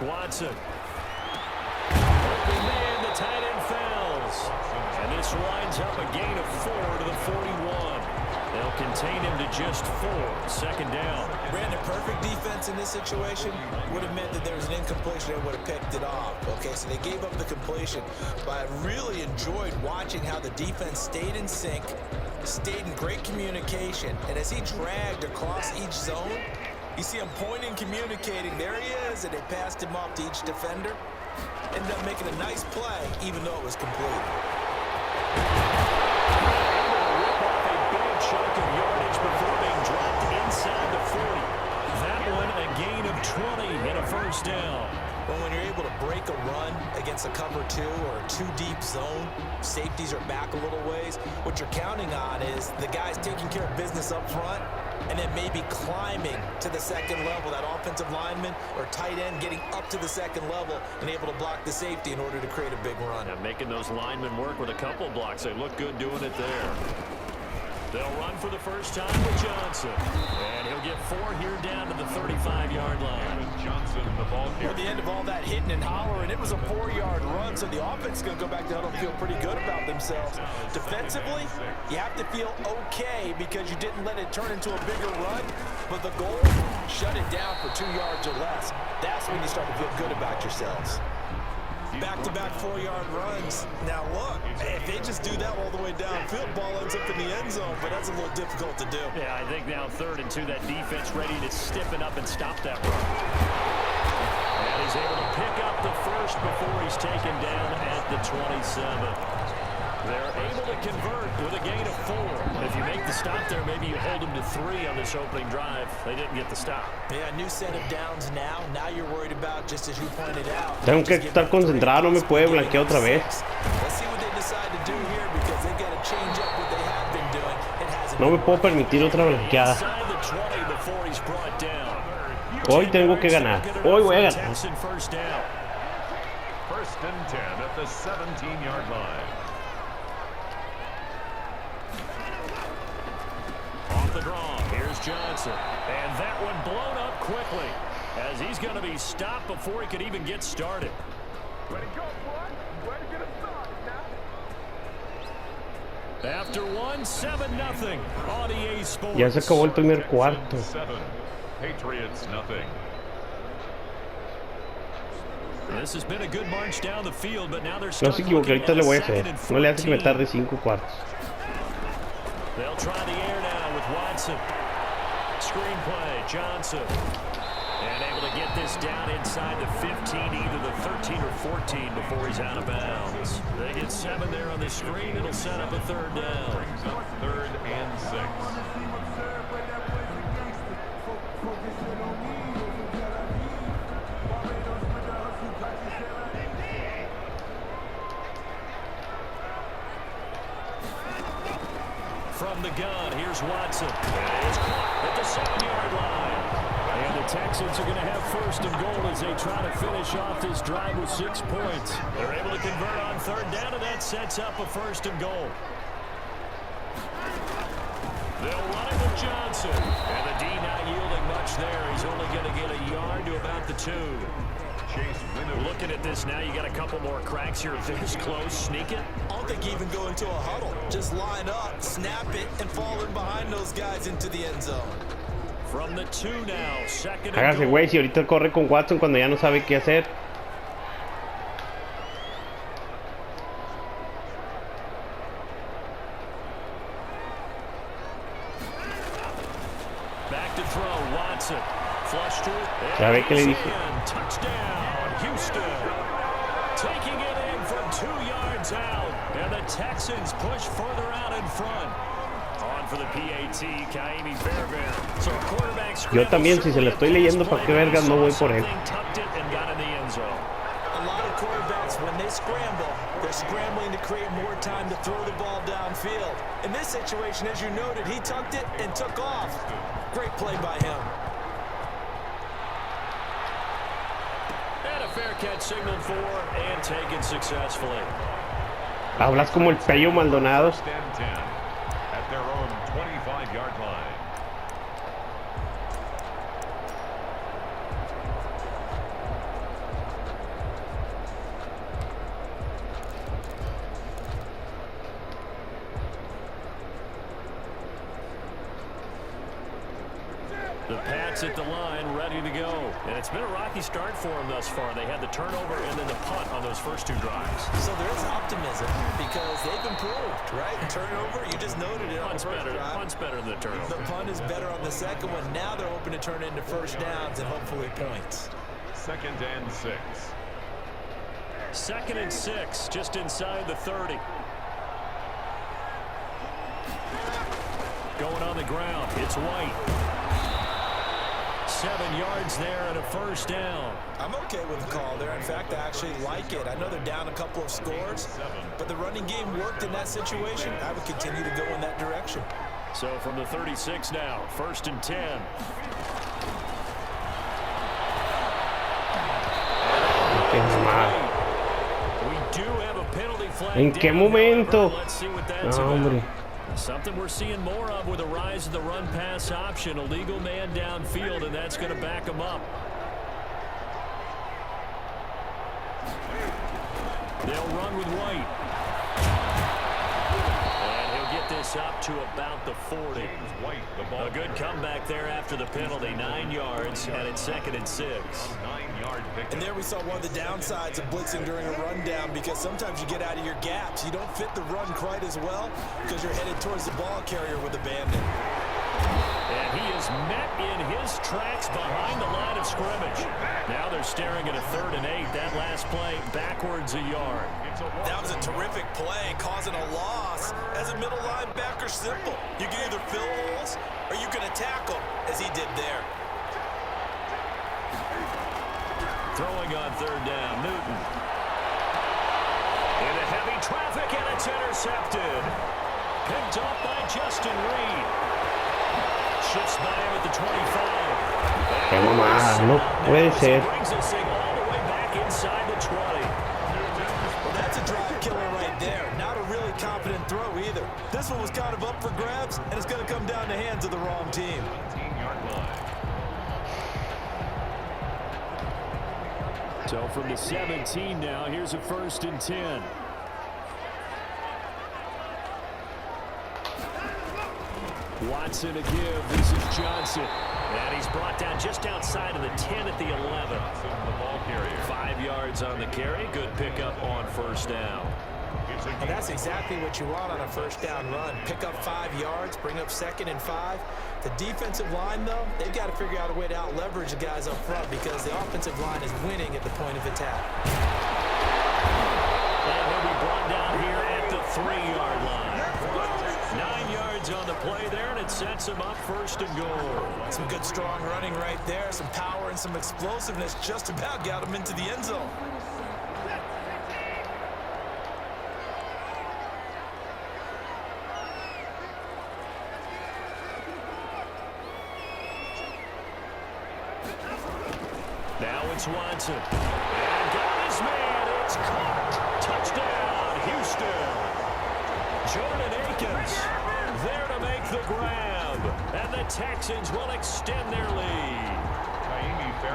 Watson. Open man, the tight end fails. And this winds up a gain of 4 to the 41. They'll contain him to just 4. Second down. Brandon, perfect defense in this situation would have meant that there was an incompletion and would have picked it off. Okay, so they gave up the completion. But I really enjoyed watching how the defense stayed in sync, stayed in great communication. And as he dragged across each zone, you see him pointing, communicating. There he is, and they passed him off to each defender. Ended up making a nice play, even though it was complete. Chunk of yardage before being dropped inside the 40. That one a gain of 20 and a first down. Well, when you're able to break a run against a cover 2 or a 2-deep zone, safeties are back a little ways. What you're counting on is the guys taking care of business up front and then maybe climbing to the second level, that offensive lineman or tight end getting up to the second level and able to block the safety in order to create a big run. And making those linemen work with a couple blocks. They look good doing it there. They'll run for the first time with Johnson. And he'll get 4 here down to the 35-yard line. Johnson, the ball here. At the end of all that hitting and hollering, it was a 4-yard run, so the offense is going to go back to huddle and feel pretty good about themselves. Defensively, you have to feel okay because you didn't let it turn into a bigger run, but the goal, shut it down for 2 yards or less. That's when you start to feel good about yourselves. Back-to-back 4-yard runs. Now look, if they just do that all the way downfield, ball ends up in the end zone, but that's a little difficult to do. Yeah, I think now 3rd and 2, that defense ready to stiffen up and stop that run. And he's able to pick up the first before he's taken down at the 27. They're able to convert with a gain of 4. If you make the stop there, maybe you hold them to 3 on this opening drive. They didn't get the stop. Yeah, new set of downs now. Now you're worried about, just as you pointed out. Tengo que estar concentrado, no me puede blanquear otra vez. Let's see what they decide to do here because they've got to change up what they have been doing. It hasn't. No me puedo permitir otra blanqueada. Hoy tengo que ganar. Hoy voy a ganar. First and 10 at the 17-yard line. Off the draw, here's Johnson. And that one blown up quickly as he's going to be stopped before he could even get started. Way to go, boy. Way to get it started now. After 7-0 on EA Sports. Ya se acabó el primer cuarto. 7. Patriots nothing. This has been a good march down the field, but now they're No se equivoque, ahorita le voy a hacer. No le hace que me tarde 5 cuartos. They'll try the air now with Watson. Screenplay, Johnson. And able to get this down inside the 15, either the 13 or 14 before he's out of bounds. They get 7 there on the screen. It'll set up a 3rd down. Brings up 3rd and 6. From the gun, here's Watson. It's caught at the 7-yard line. And the Texans are going to have 1st and goal as they try to finish off this drive with 6 points. They're able to convert on 3rd down, and that sets up a 1st and goal. They'll run it with Johnson. And the D not yielding much there. He's only going to get a yard to about the 2. Looking at this now, you got a couple more cracks here. This close, sneak it. I don't think you even go into a huddle. Just line up, snap it, and fall in behind those guys into the end zone. From the 2 now, 2nd and Hágase güey, si ahorita corre con Watson cuando ya no sabe qué hacer. Back to throw, Watson. Flush to it. ¿Sabe qué le dije? Touchdown, Houston. Taking it in from 2 yards out. And the Texans push further out in front. On for the PAT, Kaimi Fairbairn. So Yo también, si se lo estoy leyendo, ¿para qué vergas no voy por él? A lot of quarterbacks, when they scramble, they're scrambling to create more time to throw the ball downfield. In this situation, as you noted, he tucked it and took off. Great play by him. And a fair catch signaled for and taken successfully. Hablas como el Pello Maldonado. At their own 25-yard line. Pats at the line, ready to go. And it's been a rocky start for them thus far. They had the turnover and then the punt on those first 2 drives. So there's optimism because they've improved, right? Turnover, you just noted it on the first drive. Punt's better than the turnover. The punt is better on the second one. Now they're hoping to turn it into first downs and hopefully points. 2nd and 6. 2nd and 6, just inside the 30. Going on the ground, it's White. 7 yards there and a first down. I'm okay with the call there. In fact, I actually like it. I know they're down a couple of scores, but the running game worked in that situation. I would continue to go in that direction. So from the 36 now, 1st and 10. We do have a penalty flag. ¿En qué momento? Let's see what that's No, hombre. about. Something we're seeing more of with the rise of the run-pass option. A legal man downfield, and that's going to back him up. They'll run with White. And he'll get this up to about the 40. A good comeback there after the penalty. 9 yards, and it's 2nd and 6. And there we saw one of the downsides of blitzing during a rundown, because sometimes you get out of your gaps. You don't fit the run quite as well because you're headed towards the ball carrier with abandon. And he is met in his tracks behind the line of scrimmage. Now they're staring at a 3rd and 8. That last play backwards a yard. That was a terrific play, causing a loss. As a middle linebacker, simple. You can either fill holes or you can attack them, as he did there. Throwing on 3rd down, Newton. Into heavy traffic, and it's intercepted. Picked up by Justin Reed. Shifts by him at the 25. ¡Qué mamada! No puede ser. Brings this thing all the way back inside the 20. Well, that's a drive killer right there. Not a really confident throw either. This one was kind of up for grabs, and it's going to come down the hands of the wrong team. 18-yard line. So from the 17 now, here's a 1st and 10. Watson to give. This is Johnson. And he's brought down just outside of the 10 at the 11. The ball carrier. 5 yards on the carry. Good pickup on 1st down. And that's exactly what you want on a first down run. Pick up 5 yards, bring up 2nd and 5. The defensive line, though, they've got to figure out a way to out-leverage the guys up front because the offensive line is winning at the point of attack. And he'll be brought down here at the 3-yard line. 9 yards on the play there, and it sets him up 1st and goal. Some good, strong running right there. Some power and some explosiveness just about got him into the end zone. Now it's Watson. And got his man. It's caught. Touchdown, Houston. Jordan Akins there to make the grab. And the Texans will extend their lead.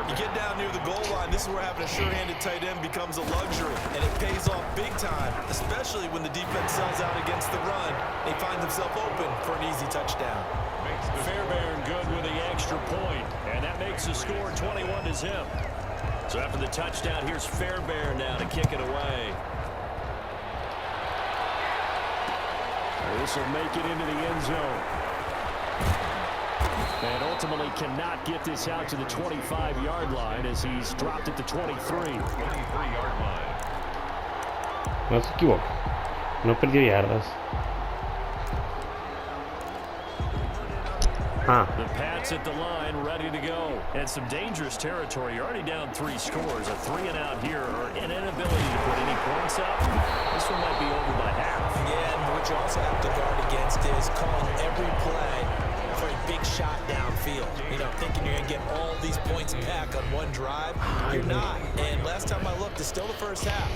You get down near the goal line, this is where having a sure-handed tight end becomes a luxury. And it pays off big time, especially when the defense sells out against the run. He finds himself open for an easy touchdown. Fairbairn good with the extra point, and that makes the score 21-0. So after the touchdown, here's Fairbairn now to kick it away. This will make it into the end zone. And ultimately cannot get this out to the 25-yard line as he's dropped it to 23. 23-yard line. No se equivoca. No perdió yardas. The Pats at the line, ready to go. And some dangerous territory. You're already down 3 scores. A 3 and out here, or an inability to put any points up. This one might be over by half. Yeah, and what you also have to guard against is calling every play for a big shot downfield. You know, thinking you're going to get all these points back on one drive. You're not. And last time I looked, it's still the first half.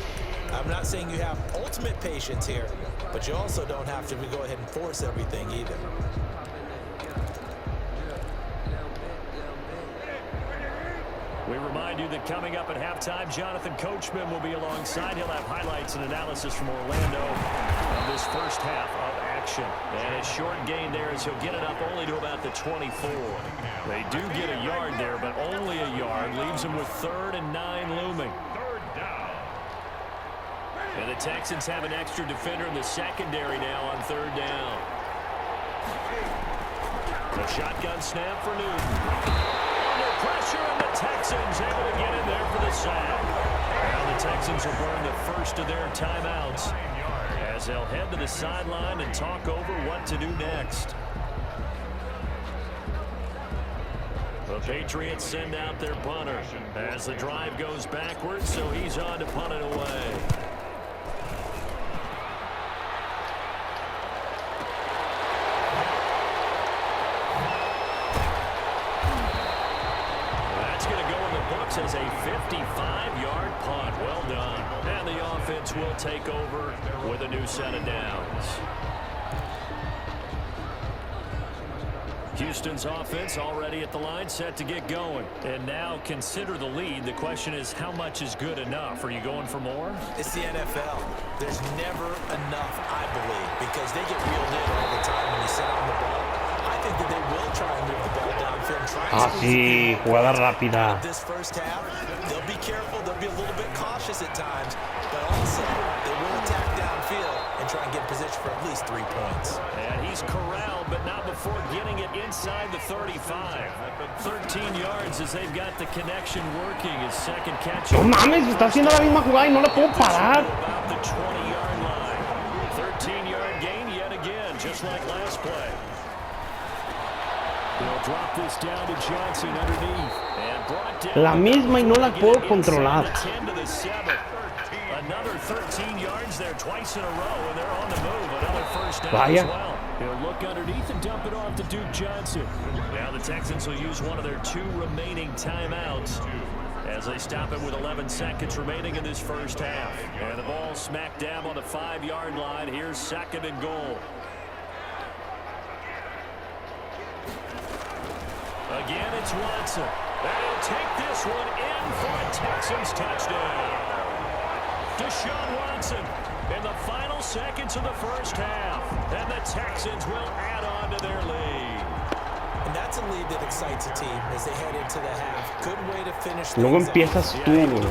I'm not saying you have ultimate patience here, but you also don't have to go ahead and force everything either. We remind you that coming up at halftime, Jonathan Coachman will be alongside. He'll have highlights and analysis from Orlando of this first half of action. And a short gain there as he'll get it up only to about the 24. They do get a yard there, but only a yard. Leaves him with 3rd and 9 looming. And the Texans have an extra defender in the secondary now on 3rd down. The shotgun snap for Newton. Under pressure, and the Texans able to get in there for the sack. Now the Texans will burn the first of their timeouts as they'll head to the sideline and talk over what to do next. The Patriots send out their punter as the drive goes backwards, so he's on to punt it away. As a 55-yard punt. Well done. And the offense will take over with a new set of downs. Houston's offense already at the line, set to get going. And now consider the lead. The question is, how much is good enough? Are you going for more? It's the NFL. There's never enough, I believe, because they get reeled in all the time when you set on the ball. I think that they will try and move the ball downfield. Sí, jugada rápida. This first half, they'll be careful. They'll be a little bit cautious at times, but also they will attack downfield and try and get in position for at least 3 points. And he's corralled, but not before getting it inside the 35. 13 yards as they've got the connection working. His second catch. No mames, está haciendo la misma jugada y no la puedo parar. About the 20-yard line. 13-yard gain yet again, just like last play. They'll drop this down to Johnson underneath. And brought down La misma y no la puedo controlar. 10 to the 7. Another 13 yards there twice in a row, and they're on the move. Another first down Vaya. as well. He'll look underneath and dump it off to Duke Johnson. Now the Texans will use one of their 2 remaining timeouts as they stop it with 11 seconds remaining in this first half. And the ball smack dab on the 5-yard line. Here's 2nd and goal. Again, it's Watson. And he'll take this one in for a Texans touchdown. Deshaun Watson in the final seconds of the first half. And the Texans will add on to their lead. And that's a lead that excites a team as they head into the half. Good way to finish. Luego empiezas tú, güey.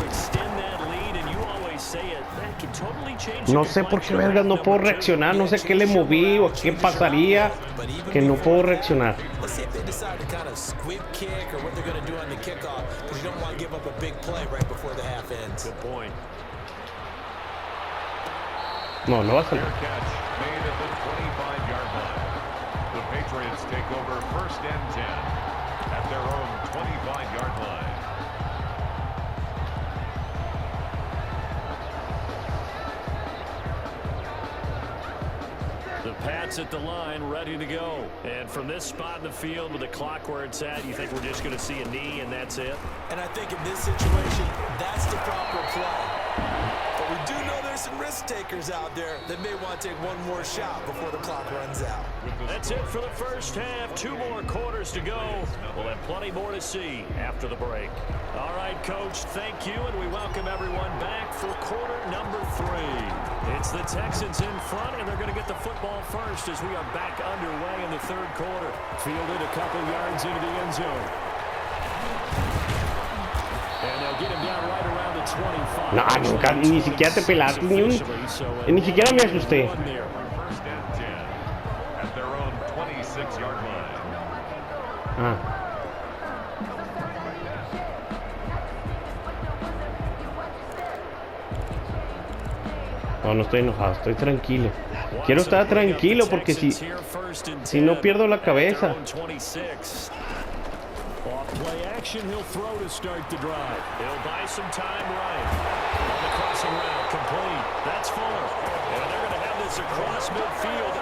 No sé por qué vergas no puedo reaccionar. No sé qué le moví o qué pasaría que no puedo reaccionar. Let's see if they decide to kind of squib kick or what they're going to do on the kickoff, because you don't want to give up a big play right before the half ends. Good point. No, no va a salir. Fair catch made at the 25-yard line. The Patriots take over 1st and 10 at their own 25-yard line. The Pats at the line, ready to go. And from this spot in the field with the clock where it's at, you think we're just going to see a knee and that's it? And I think in this situation, that's the proper play. But we do know there's some risk takers out there that may want to take one more shot before the clock runs out. That's it for the first half. 2 more quarters to go. We'll have plenty more to see after the break. All right, Coach, thank you, and we welcome everyone back for quarter number 3. It's the Texans in front, and they're going to get the football first as we are back underway in the 3rd quarter. Fielded a couple yards into the end zone. And they'll get him down right around the 25. No, nunca, ni siquiera te pelaste, ni siquiera me asusté. 1st and 10 at their own 26-yard line. Ah. No, no estoy enojado, estoy tranquilo. Quiero estar tranquilo porque si no pierdo la cabeza. Play action, he'll throw to start the drive. He'll buy some time right. On the crossing route, complete. That's Fuller. And they're going to have this across midfield.